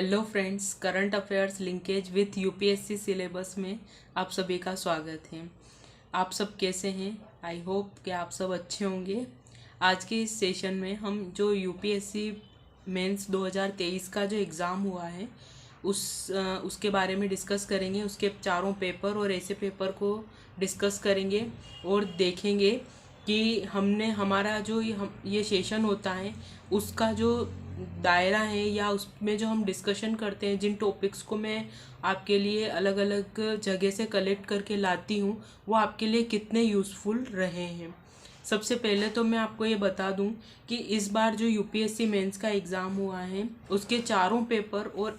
Hello friends, current affairs linkage with UPSC syllabus में आप सभी का स्वागत है। आप सब कैसे हैं? आई होप कि आप सब अच्छे होंगे। आज के इस सेशन में हम जो यूपीएससी मेंस 2023 का जो एग्ज़ाम हुआ है उसके बारे में डिस्कस करेंगे। उसके चारों पेपर और ऐसे पेपर को डिस्कस करेंगे और देखेंगे कि हमने हमारा जो ये सेशन होता है उसका जो दायरा है या उसमें जो हम डिस्कशन करते हैं, जिन टॉपिक्स को मैं आपके लिए अलग अलग जगह से कलेक्ट करके लाती हूँ, वो आपके लिए कितने यूज़फुल रहे हैं। सबसे पहले तो मैं आपको ये बता दूं कि इस बार जो यूपीएससी मेंस का एग्ज़ाम हुआ है उसके चारों पेपर और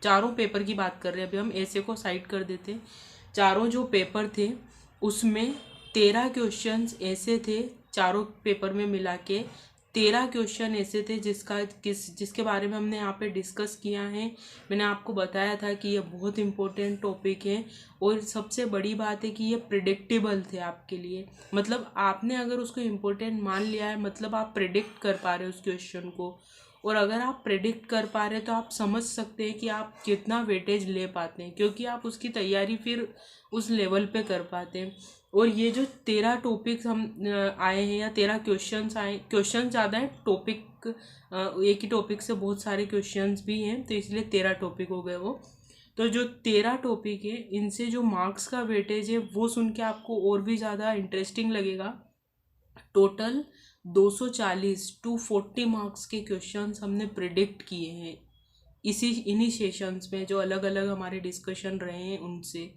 चारों पेपर की बात कर रहे हैं। अभी हम ऐसे को साइड कर देते हैं। चारों जो पेपर थे उसमें 13 क्वेश्चंस ऐसे थे, चारों पेपर में मिला के 13 क्वेश्चन ऐसे थे जिसके बारे में हमने यहाँ पे डिस्कस किया है। मैंने आपको बताया था कि ये बहुत इम्पोर्टेंट टॉपिक है और सबसे बड़ी बात है कि ये प्रिडिक्टेबल थे आपके लिए। मतलब आपने अगर उसको इम्पोर्टेंट मान लिया है, मतलब आप प्रिडिक्ट कर पा रहे हो उस क्वेश्चन को, और अगर आप प्रेडिक्ट कर पा रहे तो आप समझ सकते हैं कि आप कितना वेटेज ले पाते हैं, क्योंकि आप उसकी तैयारी फिर उस लेवल पे कर पाते हैं। और ये जो 13 टॉपिक्स हम आए हैं या 13 क्वेश्चंस आए, क्वेश्चन ज़्यादा है, टॉपिक एक ही टॉपिक से बहुत सारे क्वेश्चंस भी हैं, तो इसलिए 13 टॉपिक हो गए वो। तो जो 13 टॉपिक है इनसे जो मार्क्स का वेटेज है वो सुन के आपको और भी ज़्यादा इंटरेस्टिंग लगेगा। टोटल 240 टू 40 मार्क्स के क्वेश्चंस हमने प्रिडिक्ट किए हैं इन्हीं सेशंस में, जो अलग अलग हमारे डिस्कशन रहे हैं उनसे।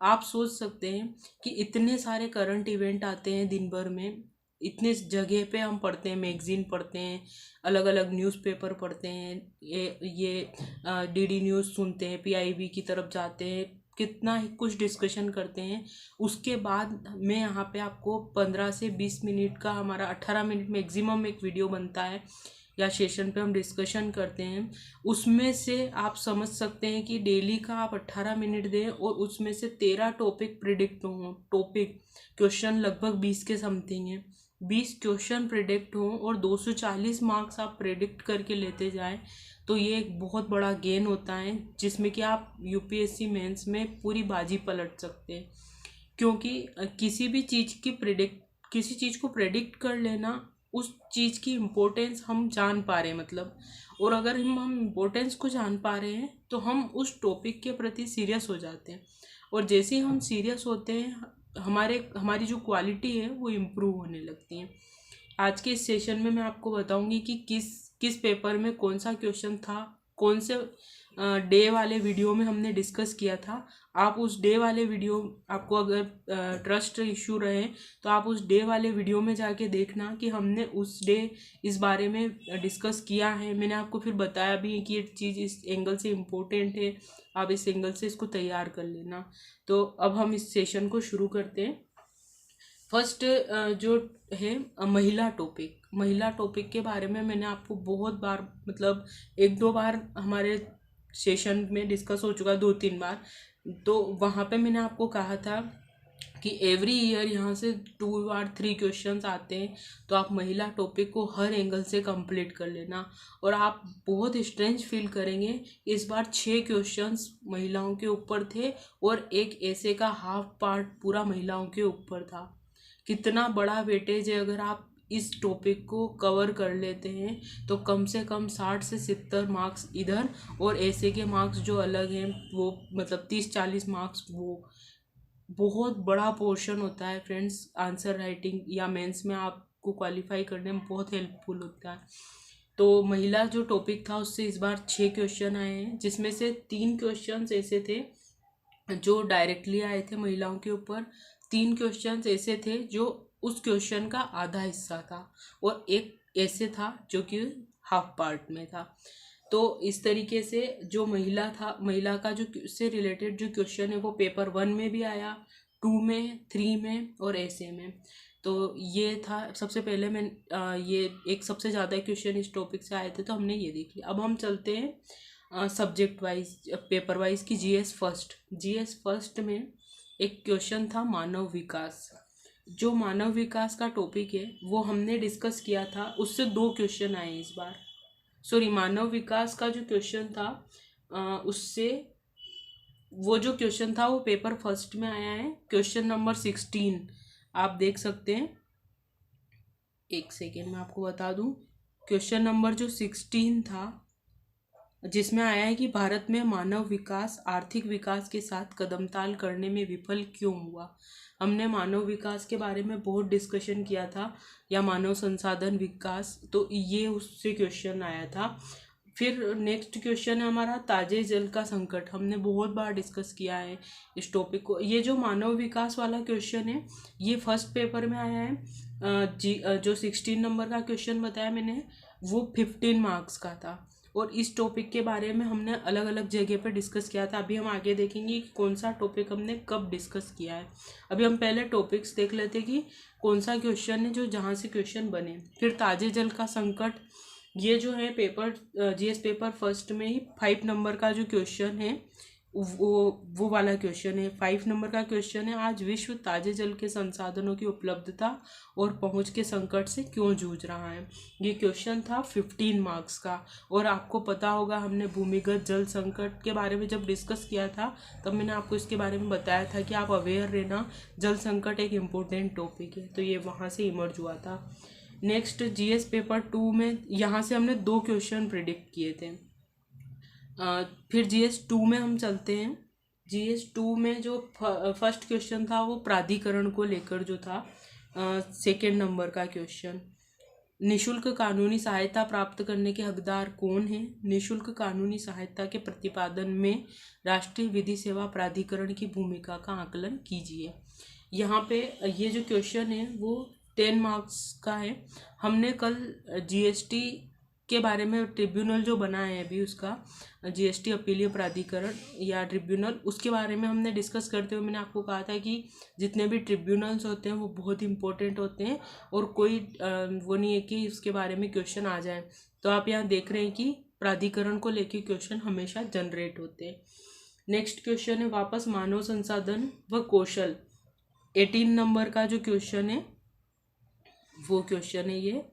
आप सोच सकते हैं कि इतने सारे करंट इवेंट आते हैं दिन भर में, इतने जगह पे हम पढ़ते हैं, मैगजीन पढ़ते हैं, अलग अलग न्यूज़पेपर पढ़ते हैं, ये डीडी न्यूज़ सुनते हैं, पीआईबी की तरफ जाते हैं, कितना ही कुछ डिस्कशन करते हैं। उसके बाद मैं यहाँ पे आपको 15 से 20 मिनट का, हमारा 18 मिनट मैक्सिमम एक वीडियो बनता है या सेशन पे हम डिस्कशन करते हैं। उसमें से आप समझ सकते हैं कि डेली का आप 18 मिनट दें और उसमें से 13 टॉपिक प्रिडिक्ट हों। टॉपिक क्वेश्चन लगभग 20 के समथिंग हैं, 20 क्वेश्चन प्रिडिक्ट हों और 240 मार्क्स आप प्रिडिक्ट करके लेते जाएं, तो ये एक बहुत बड़ा गेन होता है जिसमें कि आप यूपीएससी मेंस में पूरी बाजी पलट सकते हैं। क्योंकि किसी चीज़ को प्रेडिक्ट कर लेना, उस चीज़ की इम्पोर्टेंस हम जान पा रहे हैं, मतलब, और अगर हम इम्पोर्टेंस को जान पा रहे हैं तो हम उस टॉपिक के प्रति सीरियस हो जाते हैं, और जैसे ही हम सीरियस होते हैं हमारी जो क्वालिटी है वो इम्प्रूव होने लगती है। आज के इस सेशन में मैं आपको बताऊंगी कि किस किस पेपर में कौन सा क्वेश्चन था, कौन से डे वाले वीडियो में हमने डिस्कस किया था। आप उस डे वाले वीडियो, आपको अगर ट्रस्ट इशू रहे तो आप उस डे वाले वीडियो में जाके देखना कि हमने उस डे इस बारे में डिस्कस किया है। मैंने आपको फिर बताया भी है कि ये चीज़ इस एंगल से इम्पोर्टेंट है, आप इस एंगल से इसको तैयार कर लेना। तो अब हम इस सेशन को शुरू करते हैं। फर्स्ट जो है महिला टॉपिक के बारे में मैंने आपको बहुत बार, मतलब एक दो बार हमारे सेशन में डिस्कस हो चुका है, 2-3 बार। तो वहाँ पे मैंने आपको कहा था कि एवरी ईयर यहाँ से 2 और 3 क्वेश्चंस आते हैं, तो आप महिला टॉपिक को हर एंगल से कंप्लीट कर लेना और आप बहुत स्ट्रेंथ फील करेंगे। इस बार 6 क्वेश्चंस महिलाओं के ऊपर थे और एक ऐसे का हाफ पार्ट पूरा महिलाओं के ऊपर था। कितना बड़ा वेटेज है। अगर आप इस टॉपिक को कवर कर लेते हैं तो कम से कम 60 से 70 मार्क्स इधर, और ऐसे के मार्क्स जो अलग हैं वो मतलब 30-40 मार्क्स, वो बहुत बड़ा पोर्शन होता है फ्रेंड्स। आंसर राइटिंग या मेंस में आपको क्वालिफाई करने में बहुत हेल्पफुल होता है। तो महिला जो टॉपिक था उससे इस बार 6 क्वेश्चन आए हैं, जिसमें से 3 क्वेश्चन ऐसे थे जो डायरेक्टली आए थे महिलाओं के ऊपर, 3 क्वेश्चंस ऐसे थे जो उस क्वेश्चन का आधा हिस्सा था, और एक ऐसे था जो कि हाफ पार्ट में था। तो इस तरीके से जो महिला का जो से रिलेटेड जो क्वेश्चन है वो पेपर 1 में भी आया, 2 में, 3 में और ऐसे में। तो ये था। सबसे पहले मैं ये एक सबसे ज़्यादा क्वेश्चन इस टॉपिक से आए थे, तो हमने ये देख लिया। अब हम चलते हैं सब्जेक्ट वाइज, पेपर वाइज की जीएस फर्स्ट में एक क्वेश्चन था मानव विकास। जो मानव विकास का टॉपिक है वो हमने डिस्कस किया था, उससे 2 क्वेश्चन आए इस बार। सॉरी, मानव विकास का जो क्वेश्चन था उससे वो जो क्वेश्चन था वो पेपर फर्स्ट में आया है, क्वेश्चन नंबर 16 आप देख सकते हैं। एक सेकेंड में आपको बता दूं, क्वेश्चन नंबर जो 16 था जिसमें आया है कि भारत में मानव विकास आर्थिक विकास के साथ कदमताल करने में विफल क्यों हुआ। हमने मानव विकास के बारे में बहुत डिस्कशन किया था, या मानव संसाधन विकास, तो ये उससे क्वेश्चन आया था। फिर नेक्स्ट क्वेश्चन है हमारा ताजे जल का संकट। हमने बहुत बार डिस्कस किया है इस टॉपिक को। ये जो मानव विकास वाला क्वेश्चन है ये फर्स्ट पेपर में आया है। जो 16 नंबर का क्वेश्चन बताया मैंने वो 15 मार्क्स का था, और इस टॉपिक के बारे में हमने अलग अलग जगह पे डिस्कस किया था। अभी हम आगे देखेंगे कि कौन सा टॉपिक हमने कब डिस्कस किया है। अभी हम पहले टॉपिक्स देख लेते कि कौन सा क्वेश्चन है जो जहाँ से क्वेश्चन बने। फिर ताजे जल का संकट, ये जो है पेपर जीएस पेपर फर्स्ट में ही 5 नंबर का जो क्वेश्चन है वो वाला क्वेश्चन है। 5 नंबर का क्वेश्चन है, आज विश्व ताजे जल के संसाधनों की उपलब्धता और पहुंच के संकट से क्यों जूझ रहा है। ये क्वेश्चन था 15 मार्क्स का। और आपको पता होगा हमने भूमिगत जल संकट के बारे में जब डिस्कस किया था तब मैंने आपको इसके बारे में बताया था कि आप अवेयर रहना, जल संकट एक इम्पोर्टेंट टॉपिक है, तो ये वहाँ से इमर्ज हुआ था। नेक्स्ट जीएस पेपर 2 में यहाँ से हमने 2 क्वेश्चन प्रिडिक्ट किए थे। फिर जीएस 2 में हम चलते हैं। जीएस 2 में जो फर्स्ट क्वेश्चन था वो प्राधिकरण को लेकर जो था, सेकेंड नंबर का क्वेश्चन, निशुल्क कानूनी सहायता प्राप्त करने के हकदार कौन हैं। निशुल्क कानूनी सहायता के प्रतिपादन में राष्ट्रीय विधि सेवा प्राधिकरण की भूमिका का आकलन कीजिए। यहाँ पे ये जो क्वेश्चन है वो 10 मार्क्स का है। हमने कल जीएसटी के बारे में ट्रिब्यूनल जो बना है अभी उसका, जीएसटी अपीलीय प्राधिकरण या ट्रिब्यूनल, उसके बारे में हमने डिस्कस करते हुए मैंने आपको कहा था कि जितने भी ट्रिब्यूनल्स होते हैं वो बहुत इंपॉर्टेंट होते हैं और कोई वो नहीं है कि उसके बारे में क्वेश्चन आ जाए। तो आप यहाँ देख रहे हैं कि प्राधिकरण को लेके क्वेश्चन हमेशा जनरेट होते हैं। नेक्स्ट क्वेश्चन है वापस मानव संसाधन व कौशल। 18 नंबर का जो क्वेश्चन है वो क्वेश्चन है ये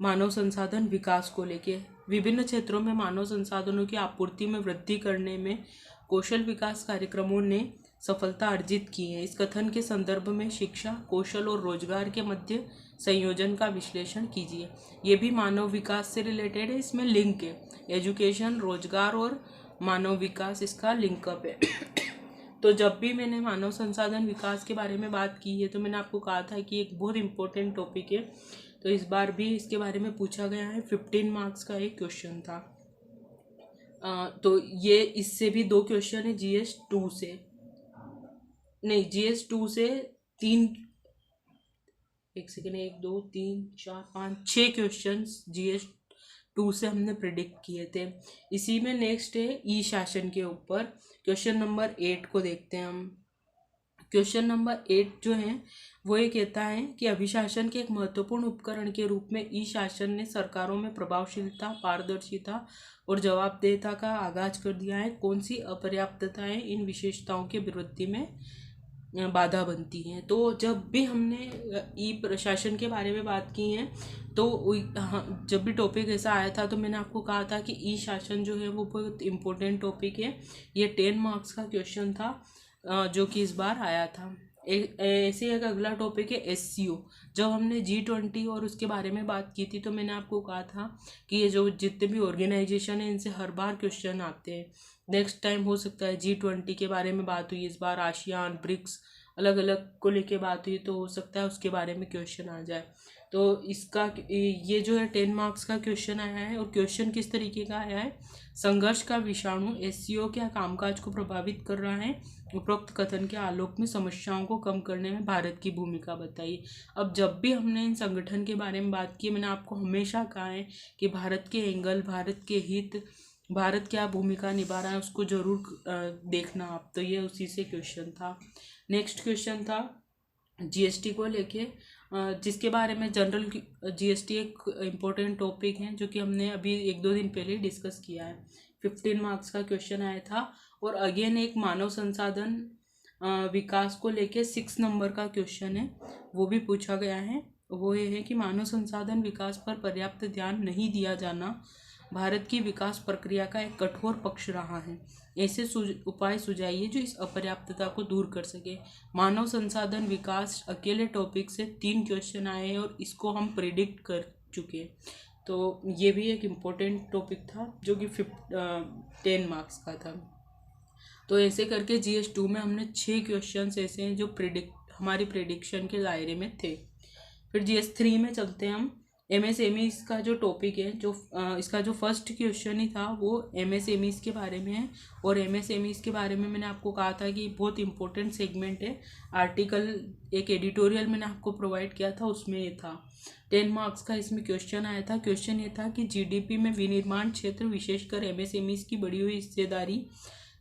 मानव संसाधन विकास को लेके। विभिन्न क्षेत्रों में मानव संसाधनों की आपूर्ति में वृद्धि करने में कौशल विकास कार्यक्रमों ने सफलता अर्जित की है। इस कथन के संदर्भ में शिक्षा, कौशल और रोजगार के मध्य संयोजन का विश्लेषण कीजिए। ये भी मानव विकास से रिलेटेड है, इसमें लिंक है, एजुकेशन, रोजगार और मानव विकास, इसका लिंकअप है। तो जब भी मैंने मानव संसाधन विकास के बारे में बात की है तो मैंने आपको कहा था कि एक बहुत इंपॉर्टेंट टॉपिक है, तो इस बार भी इसके बारे में पूछा गया है। 15 मार्क्स का एक क्वेश्चन था। तो ये इससे भी 2 क्वेश्चन है जीएस 2 से, नहीं जीएस 2 से 3, एक सेकेंड, 1 2 3 4 5 6 क्वेश्चन जीएस 2 से हमने प्रिडिक्ट किए थे। इसी में नेक्स्ट है ई शासन के ऊपर, क्वेश्चन नंबर 8 को देखते हैं हम। क्वेश्चन नंबर 8 जो है वो ये कहता है कि अभिशासन के एक महत्वपूर्ण उपकरण के रूप में ई शासन ने सरकारों में प्रभावशीलता, पारदर्शिता और जवाबदेहिता का आगाज कर दिया है। कौन सी अपर्याप्तताएं इन विशेषताओं के विरुद्ध में बाधा बनती हैं। तो जब भी हमने ई प्रशासन के बारे में बात की है तो जब भी टॉपिक ऐसा आया था तो मैंने आपको कहा था कि ई शासन जो है वो बहुत इम्पोर्टेंट टॉपिक है। ये 10 मार्क्स का क्वेश्चन था जो कि इस बार आया था। ऐसे एक अगला टॉपिक है एससीओ। जब हमने G20 और उसके बारे में बात की थी तो मैंने आपको कहा था कि ये जो जितने भी ऑर्गेनाइजेशन है इनसे हर बार क्वेश्चन आते हैं। नेक्स्ट टाइम हो सकता है G20 के बारे में बात हुई, इस बार आसियान, ब्रिक्स अलग अलग को लेके बात हुई, तो हो सकता है उसके बारे में क्वेश्चन आ जाए। तो इसका ये जो है 10 मार्क्स का क्वेश्चन आया है। और क्वेश्चन किस तरीके का आया है, संघर्ष का विषाणु एससीओ क्या कामकाज को प्रभावित कर रहा है, उपरोक्त कथन के आलोक में समस्याओं को कम करने में भारत की भूमिका बताइए। अब जब भी हमने इन संगठन के बारे में बात की मैंने आपको हमेशा कहा है कि भारत के एंगल, भारत के हित, भारत क्या भूमिका निभा रहा है उसको जरूर देखना आप। तो ये उसी से क्वेश्चन था। नेक्स्ट क्वेश्चन था जीएसटी को लेके, जिसके बारे में जनरल जीएसटी एक इम्पोर्टेंट टॉपिक है जो कि हमने अभी 1-2 दिन पहले डिस्कस किया है। 15 मार्क्स का क्वेश्चन आया था। और अगेन एक मानव संसाधन विकास को लेके 6 नंबर का क्वेश्चन है, वो भी पूछा गया है। वो ये है कि मानव संसाधन विकास पर पर्याप्त ध्यान नहीं दिया जाना भारत की विकास प्रक्रिया का एक कठोर पक्ष रहा है। ऐसे उपाय सुझाइए जो इस अपर्याप्तता को दूर कर सके। मानव संसाधन विकास अकेले टॉपिक से 3 क्वेश्चन आए हैं और इसको हम प्रिडिक्ट कर चुके हैं। तो ये भी एक इम्पोर्टेंट टॉपिक था जो कि 10 मार्क्स का था। तो ऐसे करके GS2 में हमने 6 क्वेश्चन ऐसे हैं जो हमारी प्रिडिक्शन के दायरे में थे। फिर GS3 में चलते हैं हम। MSME इसका जो टॉपिक है, जो इसका जो फर्स्ट क्वेश्चन ही था वो MSME के बारे में है। और MSME के बारे में मैंने आपको कहा था कि बहुत इंपॉर्टेंट सेगमेंट है। आर्टिकल एक एडिटोरियल मैंने आपको प्रोवाइड किया था, उसमें ये था। 10 मार्क्स का इसमें क्वेश्चन आया था। क्वेश्चन ये था कि GDP में विनिर्माण क्षेत्र विशेषकर MSME की बढ़ी हुई हिस्सेदारी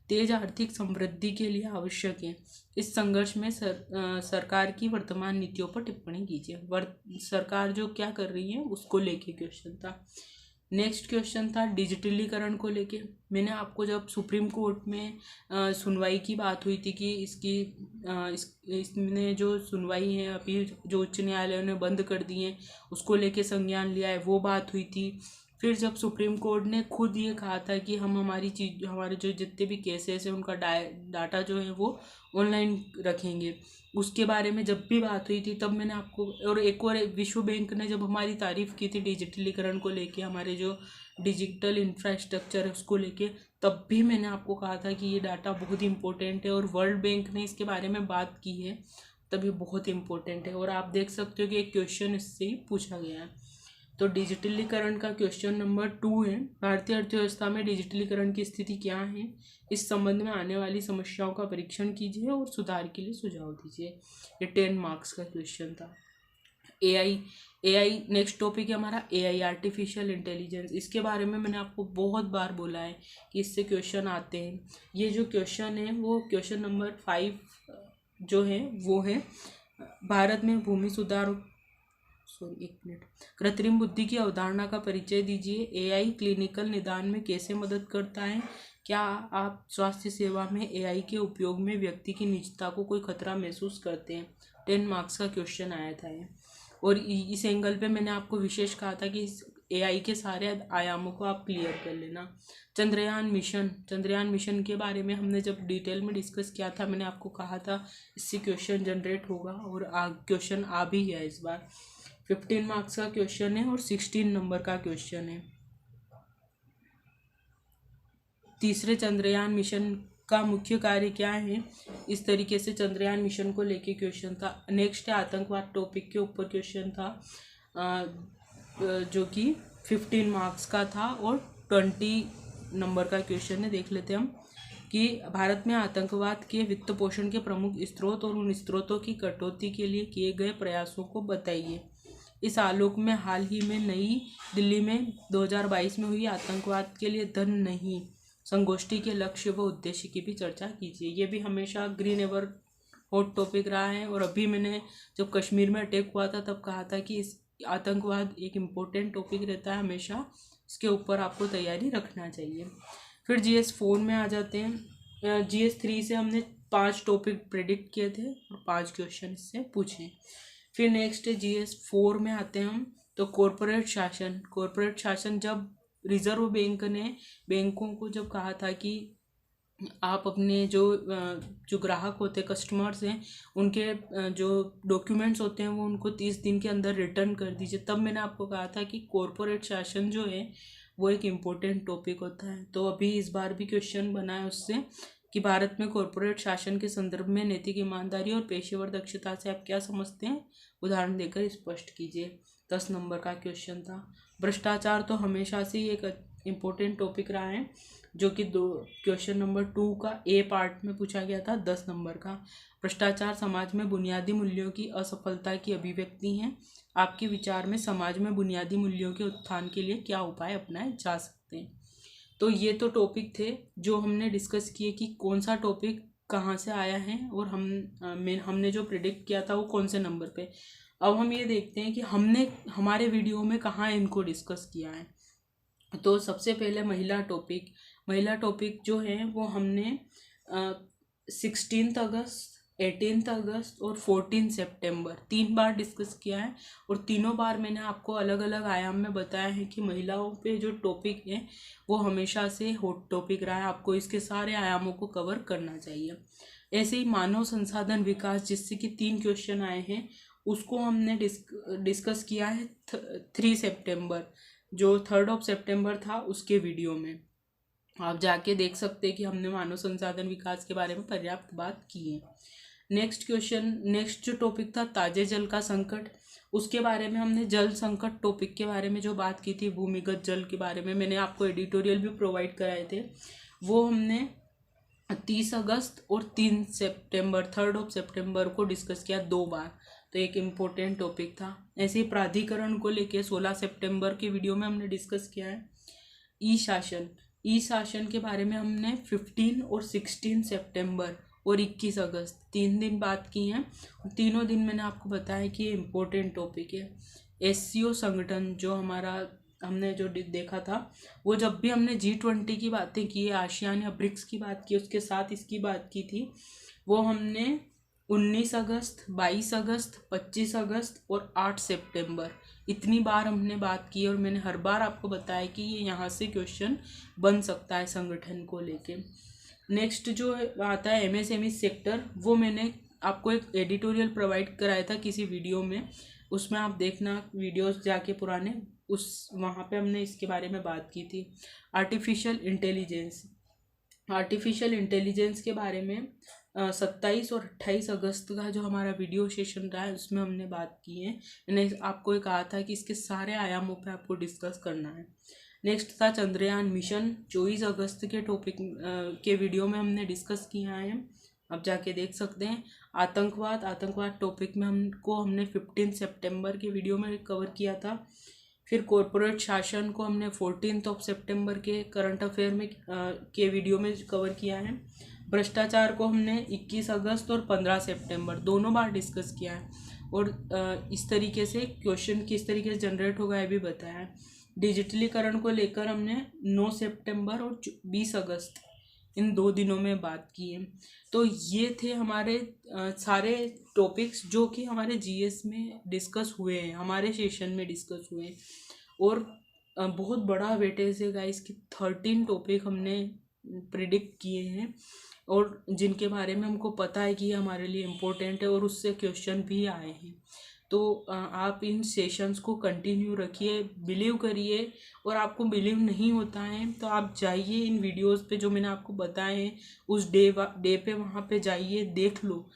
तेज आर्थिक समृद्धि के लिए आवश्यक है। इस संघर्ष में सरकार की वर्तमान नीतियों पर टिप्पणी कीजिए। सरकार जो क्या कर रही है उसको लेके क्वेश्चन था। नेक्स्ट क्वेश्चन था डिजिटलीकरण को लेके। मैंने आपको जब सुप्रीम कोर्ट में सुनवाई की बात हुई थी कि इसने जो सुनवाई है अभी जो उच्च न्यायालय ने बंद कर दी है उसको लेके संज्ञान लिया है, वो बात हुई थी। फिर जब सुप्रीम कोर्ट ने खुद ये कहा था कि हम हमारे जो जितने भी केसेस हैं उनका डाटा जो है वो ऑनलाइन रखेंगे, उसके बारे में जब भी बात हुई थी तब मैंने आपको, और एक और विश्व बैंक ने जब हमारी तारीफ़ की थी डिजिटलीकरण को लेके, हमारे जो डिजिटल इंफ्रास्ट्रक्चर है उसको लेके, तब भी मैंने आपको कहा था कि ये डाटा बहुत इंपॉर्टेंट है। और वर्ल्ड बैंक ने इसके बारे में बात की है, तब ये बहुत इंपॉर्टेंट है। और आप देख सकते हो कि एक क्वेश्चन इससे ही पूछा गया है। तो डिजिटलीकरण का क्वेश्चन नंबर 2 है, भारतीय अर्थव्यवस्था में डिजिटलीकरण की स्थिति क्या है, इस संबंध में आने वाली समस्याओं का परीक्षण कीजिए और सुधार के लिए सुझाव दीजिए। ये 10 मार्क्स का क्वेश्चन था। AI नेक्स्ट टॉपिक है हमारा AI आर्टिफिशियल इंटेलिजेंस। इसके बारे में मैंने आपको बहुत बार बोला है कि इससे क्वेश्चन आते हैं। ये जो क्वेश्चन है वो क्वेश्चन नंबर 5 जो है वो है भारत में भूमि सुधार कृत्रिम बुद्धि की अवधारणा का परिचय दीजिए। AI क्लिनिकल निदान में कैसे मदद करता है, क्या आप स्वास्थ्य सेवा में AI के उपयोग में व्यक्ति की निजता को कोई खतरा महसूस करते हैं। 10 मार्क्स का क्वेश्चन आया था ये। और इस एंगल पे मैंने आपको विशेष कहा था कि इस AI के सारे आयामों को आप क्लियर कर लेना। चंद्रयान मिशन के बारे में हमने जब डिटेल में डिस्कस किया था, मैंने आपको कहा था इससे क्वेश्चन जनरेट होगा और क्वेश्चन आ भी गया इस बार। 15 मार्क्स का क्वेश्चन है और 16 नंबर का क्वेश्चन है। तीसरे चंद्रयान मिशन का मुख्य कार्य क्या है, इस तरीके से चंद्रयान मिशन को लेके क्वेश्चन था। नेक्स्ट है आतंकवाद टॉपिक के ऊपर क्वेश्चन था जो कि 15 मार्क्स का था और 20 नंबर का क्वेश्चन है। देख लेते हैं हम कि भारत में आतंकवाद के वित्त पोषण के प्रमुख स्रोत और उन स्रोतों की कटौती के लिए किए गए प्रयासों को बताइए। इस आलोक में हाल ही में नई दिल्ली में 2022 में हुई आतंकवाद के लिए धन नहीं संगोष्ठी के लक्ष्य व उद्देश्य की भी चर्चा कीजिए। ये भी हमेशा ग्रीन एवर हॉट टॉपिक रहा है। और अभी मैंने जब कश्मीर में अटैक हुआ था तब कहा था कि इस आतंकवाद एक इम्पोर्टेंट टॉपिक रहता है, हमेशा इसके ऊपर आपको तैयारी रखना चाहिए। फिर GS4 में आ जाते हैं। GS3 से हमने 5 टॉपिक प्रेडिक्ट किए थे और 5 क्वेश्चन इससे पूछे। फिर नेक्स्ट है GS4 में आते हैं हम। तो कॉरपोरेट शासन जब रिजर्व बैंक ने बैंकों को जब कहा था कि आप अपने जो ग्राहक होते हैं, कस्टमर्स हैं, उनके जो डॉक्यूमेंट्स होते हैं वो उनको 30 दिन के अंदर रिटर्न कर दीजिए, तब मैंने आपको कहा था कि कॉरपोरेट शासन जो है वो एक इम्पोर्टेंट टॉपिक होता है। तो अभी इस बार भी क्वेश्चन बना है उससे कि भारत में कॉरपोरेट शासन के संदर्भ में नैतिक ईमानदारी और पेशेवर दक्षता से आप क्या समझते हैं, उदाहरण देकर स्पष्ट कीजिए। 10 नंबर का क्वेश्चन था। भ्रष्टाचार तो हमेशा से ही एक इम्पोर्टेंट टॉपिक रहा है जो कि क्वेश्चन नंबर 2 का A पार्ट में पूछा गया था। 10 नंबर का, भ्रष्टाचार समाज में बुनियादी मूल्यों की असफलता की अभिव्यक्ति है। आपके विचार में समाज में बुनियादी मूल्यों के उत्थान के लिए क्या उपाय अपनाए जा सकते हैं। तो ये तो टॉपिक थे जो हमने डिस्कस किए कि कौन सा टॉपिक कहाँ से आया है और हमने जो प्रिडिक्ट किया था वो कौन से नंबर पे। अब हम ये देखते हैं कि हमने हमारे वीडियो में कहाँ इनको डिस्कस किया है। तो सबसे पहले महिला टॉपिक जो है वो हमने 16 अगस्त 18 अगस्त और 14 सितंबर 3 बार डिस्कस किया है। और तीनों बार मैंने आपको अलग अलग आयाम में बताया है कि महिलाओं पे जो टॉपिक है वो हमेशा से हॉट टॉपिक रहा है, आपको इसके सारे आयामों को कवर करना चाहिए। ऐसे ही मानव संसाधन विकास, जिससे कि 3 क्वेश्चन आए हैं, उसको हमने डिस्कस किया है 3 सितंबर, जो 3 सितंबर था उसके वीडियो में। आप जाके देख सकते हैं कि हमने मानव संसाधन विकास के बारे में पर्याप्त बात की है। नेक्स्ट जो टॉपिक था ताजे जल का संकट, उसके बारे में हमने जल संकट टॉपिक के बारे में जो बात की थी, भूमिगत जल के बारे में मैंने आपको एडिटोरियल भी प्रोवाइड कराए थे। वो हमने 30 अगस्त और 3 सितंबर 3 सितंबर को डिस्कस किया 2 बार, तो एक इम्पोर्टेंट टॉपिक था। ऐसे ही प्राधिकरण को लेके 16 सितंबर के वीडियो में हमने डिस्कस किया है। ई शासन के बारे में हमने 15 और 16 सितंबर और 21 अगस्त 3 दिन बात की हैं। तीनों दिन मैंने आपको बताया कि ये इम्पोर्टेंट टॉपिक है। SCO संगठन जो हमारा हमने जो देखा था, वो जब भी हमने G20 की बातें की, आसियान या ब्रिक्स की बात की, उसके साथ इसकी बात की थी, वो हमने 19 अगस्त 22 अगस्त 25 अगस्त और 8 सितंबर इतनी बार हमने बात की। और मैंने हर बार आपको बताया कि ये यहाँ से क्वेश्चन बन सकता है संगठन को लेके। नेक्स्ट जो आता है MSME सेक्टर, वो मैंने आपको एक एडिटोरियल प्रोवाइड कराया था किसी वीडियो में, उसमें आप देखना वीडियोस जाके पुराने, उस वहाँ पे हमने इसके बारे में बात की थी। आर्टिफिशियल इंटेलिजेंस के बारे में 27 और 28 अगस्त का जो हमारा वीडियो सेशन रहा है उसमें हमने बात की है। मैंने आपको कहा था कि इसके सारे आयामों पे आपको डिस्कस करना है। नेक्स्ट था चंद्रयान मिशन, 24 अगस्त के टॉपिक के वीडियो में हमने डिस्कस किया है, अब जाके देख सकते हैं। आतंकवाद टॉपिक में हमने 15 सितंबर के वीडियो में कवर किया था। फिर कॉरपोरेट शासन को हमने 14 सितंबर के करंट अफेयर में के वीडियो में कवर किया है। भ्रष्टाचार को हमने 21 अगस्त और 15 सितंबर दोनों बार डिस्कस किया है। और इस तरीके से क्वेश्चन किस तरीके से जनरेट होगा ये भी बताया है। डिजिटलीकरण को लेकर हमने 9 सितंबर और 20 अगस्त इन 2 दिनों में बात की है। तो ये थे हमारे सारे टॉपिक्स जो कि हमारे GS में डिस्कस हुए हैं, हमारे सेशन में डिस्कस हुए हैं। और बहुत बड़ा वेटेज है गाइस कि 13 टॉपिक हमने प्रिडिक्ट किए हैं और जिनके बारे में हमको पता है कि ये हमारे लिए इम्पोर्टेंट है और उससे क्वेश्चन भी आए हैं। तो आप इन सेशंस को कंटिन्यू रखिए, बिलीव करिए। और आपको बिलीव नहीं होता है तो आप जाइए इन वीडियोस पे जो मैंने आपको बताए हैं, उस डे पे वहाँ पे जाइए, देख लो,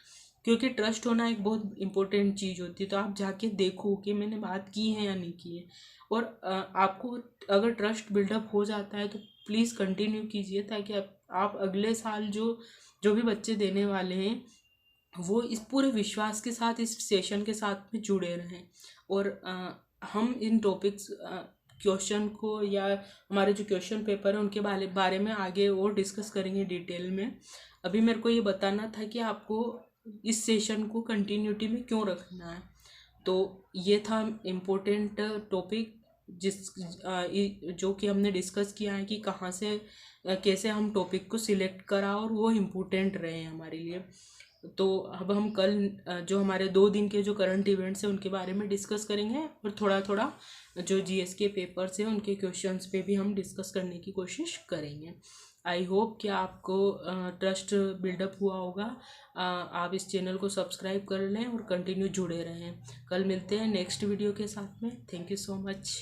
क्योंकि ट्रस्ट होना एक बहुत इंपॉर्टेंट चीज़ होती है। तो आप जाके देखो कि मैंने बात की है या नहीं की है। और आपको अगर ट्रस्ट बिल्डअप हो जाता है तो प्लीज़ कंटिन्यू कीजिए, ताकि आप अगले साल जो भी बच्चे देने वाले हैं वो इस पूरे विश्वास के साथ इस सेशन के साथ में जुड़े रहें। और हम इन टॉपिक्स क्वेश्चन को या हमारे जो क्वेश्चन पेपर है उनके बारे में आगे और डिस्कस करेंगे डिटेल में। अभी मेरे को ये बताना था कि आपको इस सेशन को कंटिन्यूटी में क्यों रखना है। तो ये था इम्पोर्टेंट टॉपिक जो कि हमने डिस्कस किया है कि कहाँ से कैसे हम टॉपिक को सिलेक्ट करा और वो इम्पोर्टेंट रहे हमारे लिए। तो अब हम कल जो हमारे 2 दिन के जो करंट इवेंट्स हैं उनके बारे में डिस्कस करेंगे और थोड़ा थोड़ा जो GS के पेपर्स हैं उनके क्वेश्चंस पे भी हम डिस्कस करने की कोशिश करेंगे। आई होप कि आपको ट्रस्ट बिल्डअप हुआ होगा। आप इस चैनल को सब्सक्राइब कर लें और कंटिन्यू जुड़े रहें। कल मिलते हैं नेक्स्ट वीडियो के साथ में। Thank you so much.